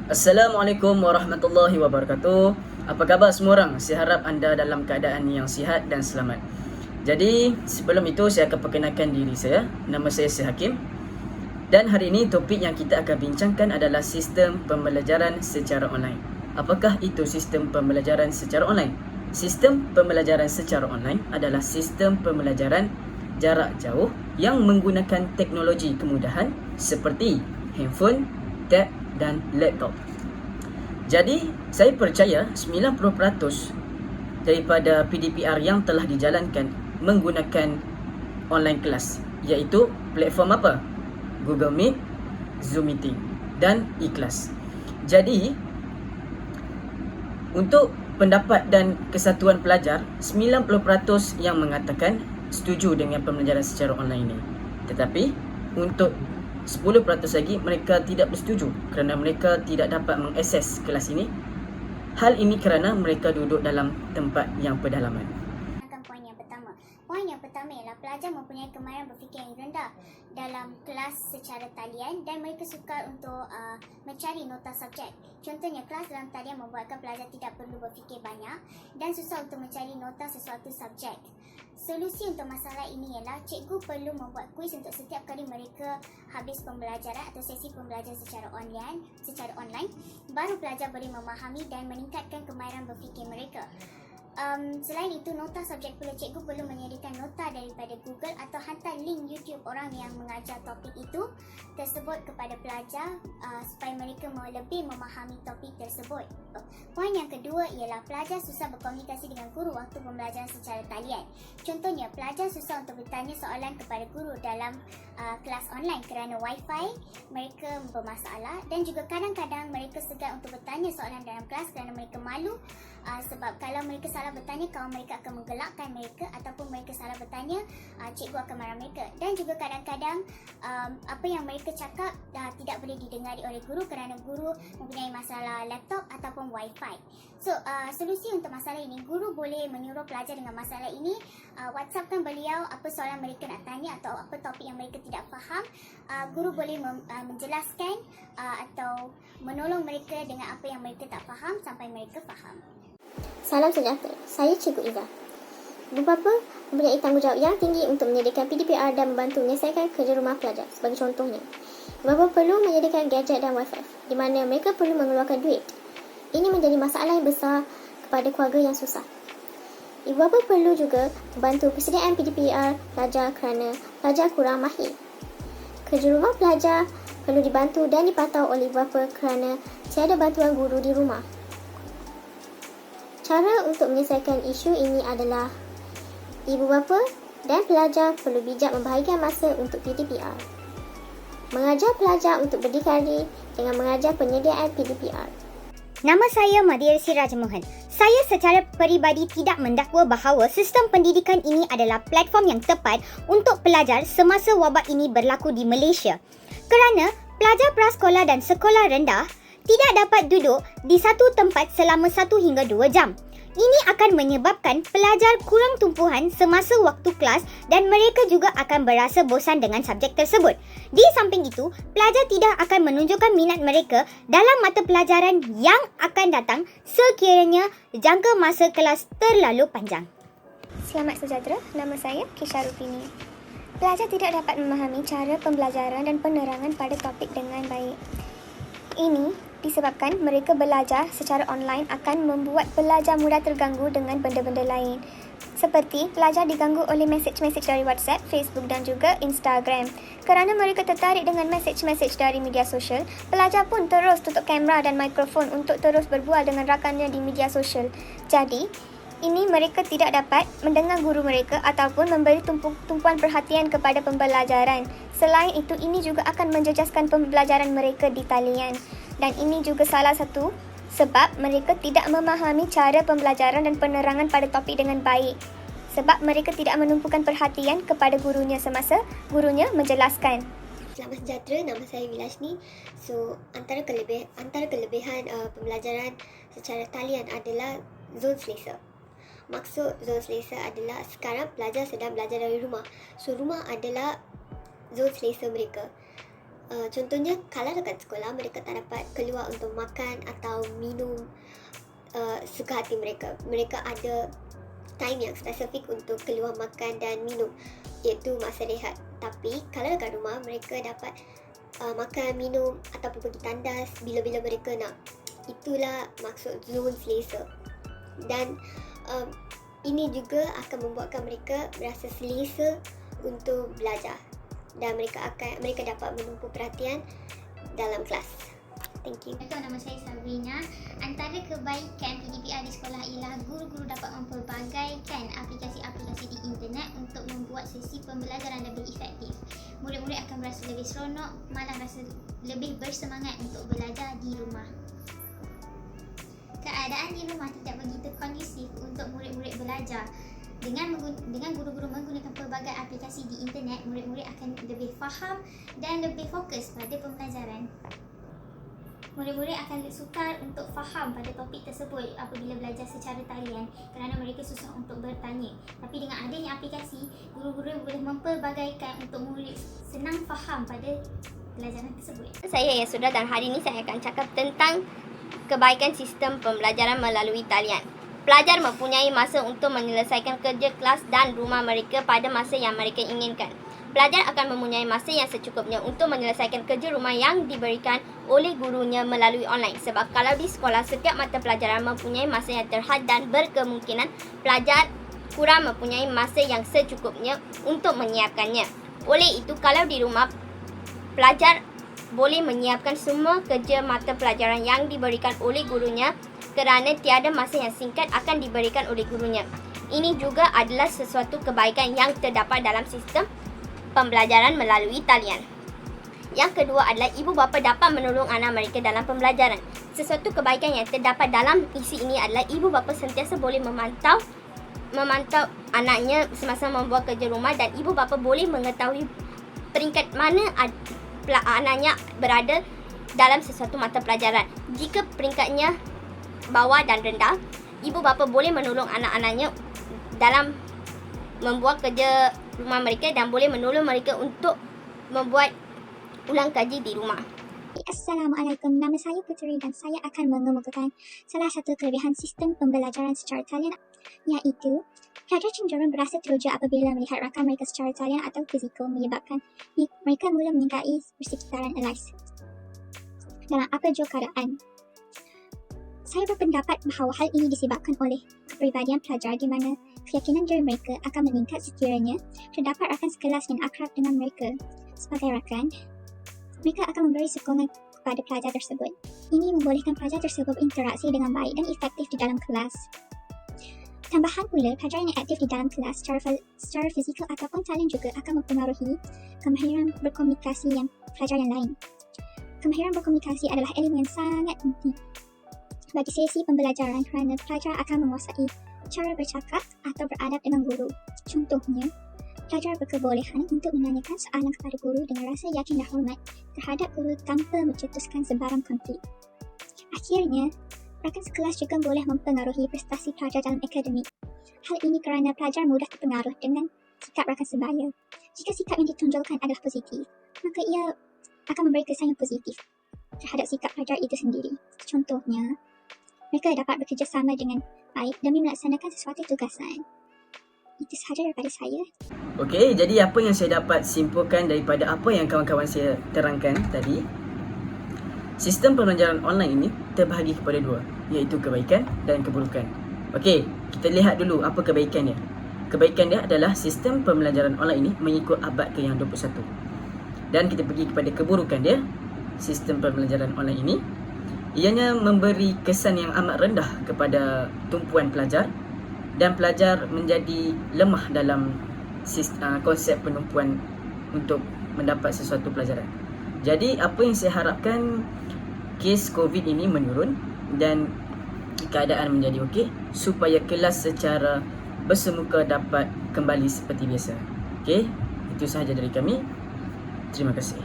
Assalamualaikum warahmatullahi wabarakatuh. Apa khabar semua orang? Saya harap anda dalam keadaan yang sihat dan selamat. Jadi, sebelum itu saya akan perkenalkan diri saya. Nama saya Syed Hakim. Dan hari ini topik yang kita akan bincangkan adalah sistem pembelajaran secara online. Apakah itu sistem pembelajaran secara online? Sistem pembelajaran secara online adalah sistem pembelajaran jarak jauh yang menggunakan teknologi kemudahan seperti handphone, tab dan laptop. Jadi, saya percaya 90% daripada PDPR yang telah dijalankan menggunakan online kelas, iaitu platform apa? Google Meet, Zoom Meeting dan iKelas. Jadi, untuk pendapat dan kesatuan pelajar, 90% yang mengatakan setuju dengan pembelajaran secara online ini. Tetapi, untuk 10% lagi mereka tidak bersetuju kerana mereka tidak dapat mengakses kelas ini. Hal ini kerana mereka duduk dalam tempat yang pedalaman. Poin yang pertama. Poin yang pertama ialah pelajar mempunyai kemahiran berfikir yang rendah dalam kelas secara talian dan mereka sukar untuk mencari nota subjek. Contohnya, kelas dalam talian membuatkan pelajar tidak perlu berfikir banyak dan susah untuk mencari nota sesuatu subjek. Solusi untuk masalah ini ialah cikgu perlu membuat kuis untuk setiap kali mereka habis pembelajaran atau sesi pembelajaran secara online, baru pelajar boleh memahami dan meningkatkan kemahiran berfikir mereka. Selain itu, nota subjek pula cikgu perlu menyediakan nota daripada Google atau hantar link YouTube orang yang mengajar topik itu tersebut kepada pelajar supaya mereka lebih memahami topik tersebut. Poin yang kedua ialah pelajar susah berkomunikasi dengan guru waktu pembelajaran secara talian. Contohnya, pelajar susah untuk bertanya soalan kepada guru dalam kelas online kerana wifi mereka bermasalah dan juga kadang-kadang mereka segan untuk bertanya soalan dalam kelas kerana mereka malu sebab kalau mereka salah bertanya, kawan mereka akan menggelakkan mereka ataupun mereka salah bertanya, cikgu akan marah mereka. Dan juga kadang-kadang apa yang mereka cakap tidak boleh didengari oleh guru kerana guru mempunyai masalah laptop ataupun wifi. So, solusi untuk masalah ini, guru boleh menyuruh pelajar dengan masalah ini WhatsAppkan beliau apa soalan mereka nak tanya atau apa topik yang mereka tidak faham. Guru boleh menjelaskan atau menolong mereka dengan apa yang mereka tak faham sampai mereka faham. Salam sejahtera, saya Cikgu Iza. Ibu bapa mempunyai tanggungjawab yang tinggi untuk menyediakan PDPR dan membantu menyelesaikan kerja rumah pelajar. Sebagai contohnya, ibu bapa perlu menyediakan gadget dan wifi di mana mereka perlu mengeluarkan duit. Ini menjadi masalah yang besar kepada keluarga yang susah. Ibu bapa perlu juga membantu persediaan PDPR pelajar kerana pelajar kurang mahir. Kerja rumah pelajar perlu dibantu dan dipantau oleh ibu bapa kerana tiada bantuan guru di rumah. Cara untuk menyelesaikan isu ini adalah ibu bapa dan pelajar perlu bijak membahagikan masa untuk PDPR. Mengajar pelajar untuk berdikari dengan mengajar penyediaan PDPR. Nama saya Madhirsi Rajamohan. Saya secara peribadi tidak mendakwa bahawa sistem pendidikan ini adalah platform yang tepat untuk pelajar semasa wabak ini berlaku di Malaysia. Kerana pelajar prasekolah dan sekolah rendah tidak dapat duduk di satu tempat selama 1 hingga 2 jam. Ini akan menyebabkan pelajar kurang tumpuan semasa waktu kelas dan mereka juga akan berasa bosan dengan subjek tersebut. Di samping itu, pelajar tidak akan menunjukkan minat mereka dalam mata pelajaran yang akan datang sekiranya jangka masa kelas terlalu panjang. Selamat sejahtera, nama saya Kisha Rupini. Pelajar tidak dapat memahami cara pembelajaran dan penerangan pada topik dengan baik. Ini disebabkan mereka belajar secara online akan membuat pelajar mudah terganggu dengan benda-benda lain. Seperti pelajar diganggu oleh mesej-mesej dari WhatsApp, Facebook dan juga Instagram. Kerana mereka tertarik dengan mesej-mesej dari media sosial, pelajar pun terus tutup kamera dan mikrofon untuk terus berbual dengan rakannya di media sosial. Jadi, ini mereka tidak dapat mendengar guru mereka ataupun memberi tumpuan perhatian kepada pembelajaran. Selain itu, ini juga akan menjejaskan pembelajaran mereka di talian. Dan ini juga salah satu sebab mereka tidak memahami cara pembelajaran dan penerangan pada topik dengan baik. Sebab mereka tidak menumpukan perhatian kepada gurunya semasa gurunya menjelaskan. Selamat sejahtera, nama saya Vilashni. So, antara kelebihan pembelajaran secara talian adalah zon selesa. Maksud zon selesa adalah sekarang pelajar sedang belajar dari rumah. So, rumah adalah zon selesa mereka. Contohnya, kalau dekat sekolah mereka tak dapat keluar untuk makan atau minum suka hati mereka. Mereka ada time yang spesifik untuk keluar makan dan minum, iaitu masa rehat. Tapi kalau dekat rumah, mereka dapat makan, minum ataupun pergi tandas bila-bila mereka nak. Itulah maksud zone selesa. Dan ini juga akan membuatkan mereka berasa selesa untuk belajar, dan mereka dapat menumpu perhatian dalam kelas. Thank you. Nama saya Sabrina. Antara kebaikan PDPR di sekolah ialah guru-guru dapat mempelbagaikan aplikasi-aplikasi di internet untuk membuat sesi pembelajaran lebih efektif. Murid-murid akan berasa lebih seronok, malah rasa lebih bersemangat untuk belajar di rumah. Keadaan di rumah tidak begitu kondusif untuk murid-murid belajar. Dengan guru-guru menggunakan pelbagai aplikasi di internet, murid-murid akan lebih faham dan lebih fokus pada pembelajaran. Murid-murid akan sukar untuk faham pada topik tersebut apabila belajar secara talian kerana mereka susah untuk bertanya. Tapi dengan adanya aplikasi, guru-guru boleh mempelbagaikan untuk murid senang faham pada pelajaran tersebut. Saya Yasuda dan hari ini saya akan cakap tentang kebaikan sistem pembelajaran melalui talian. Pelajar mempunyai masa untuk menyelesaikan kerja kelas dan rumah mereka pada masa yang mereka inginkan. Pelajar akan mempunyai masa yang secukupnya untuk menyelesaikan kerja rumah yang diberikan oleh gurunya melalui online. Sebab kalau di sekolah, setiap mata pelajaran mempunyai masa yang terhad dan berkemungkinan pelajar kurang mempunyai masa yang secukupnya untuk menyiapkannya. Oleh itu, kalau di rumah, pelajar boleh menyiapkan semua kerja mata pelajaran yang diberikan oleh gurunya kerana tiada masa yang singkat akan diberikan oleh gurunya. Ini juga adalah sesuatu kebaikan yang terdapat dalam sistem pembelajaran melalui talian. Yang kedua adalah ibu bapa dapat menolong anak mereka dalam pembelajaran. Sesuatu kebaikan yang terdapat dalam isi ini adalah ibu bapa sentiasa boleh memantau anaknya semasa membuat kerja rumah, dan ibu bapa boleh mengetahui peringkat mana anaknya berada dalam sesuatu mata pelajaran. Jika peringkatnya bawah dan rendah, ibu bapa boleh menolong anak-anaknya dalam membuat kerja rumah mereka dan boleh menolong mereka untuk membuat ulang kaji di rumah. Assalamualaikum, nama saya Puteri dan saya akan mengemukakan salah satu kelebihan sistem pembelajaran secara talian, iaitu pelajar cenderung berasa teruja apabila melihat rakan mereka secara talian atau fizikal, menyebabkan mereka mula menyukai persekitaran Alice. Dalam apa jua keadaan, saya berpendapat bahawa hal ini disebabkan oleh kepribadian pelajar di mana keyakinan diri mereka akan meningkat sekiranya terdapat rakan sekelas yang akrab dengan mereka. Sebagai rakan, mereka akan memberi sokongan kepada pelajar tersebut. Ini membolehkan pelajar tersebut berinteraksi dengan baik dan efektif di dalam kelas. Tambahan pula, pelajar yang aktif di dalam kelas secara fizikal ataupun talian juga akan mempengaruhi kemahiran berkomunikasi yang pelajar yang lain. Kemahiran berkomunikasi adalah elemen yang sangat penting bagi sesi pembelajaran kerana pelajar akan menguasai cara bercakap atau beradab dengan guru. Contohnya, pelajar berkebolehan untuk menanyakan soalan kepada guru dengan rasa yakin dan hormat terhadap guru tanpa mencetuskan sebarang konflik. Akhirnya, rakan sekelas juga boleh mempengaruhi prestasi pelajar dalam akademik. Hal ini kerana pelajar mudah terpengaruh dengan sikap rakan sebaya. Jika sikap yang ditonjolkan adalah positif, maka ia akan memberi kesan yang positif terhadap sikap pelajar itu sendiri. Contohnya, mereka dapat bekerjasama dengan baik demi melaksanakan sesuatu tugasan. Itu sahaja daripada saya. Okey, jadi apa yang saya dapat simpulkan daripada apa yang kawan-kawan saya terangkan tadi, sistem pembelajaran online ini terbahagi kepada dua, iaitu kebaikan dan keburukan. Okey, kita lihat dulu apa kebaikan dia. Kebaikan dia adalah sistem pembelajaran online ini mengikut abad ke yang 21. Dan kita pergi kepada keburukan dia, sistem pembelajaran online ini ianya memberi kesan yang amat rendah kepada tumpuan pelajar, dan pelajar menjadi lemah dalam konsep penumpuan untuk mendapat sesuatu pelajaran. Jadi apa yang saya harapkan, kes COVID ini menurun dan keadaan menjadi okey supaya kelas secara bersemuka dapat kembali seperti biasa. Okey, itu sahaja dari kami. Terima kasih.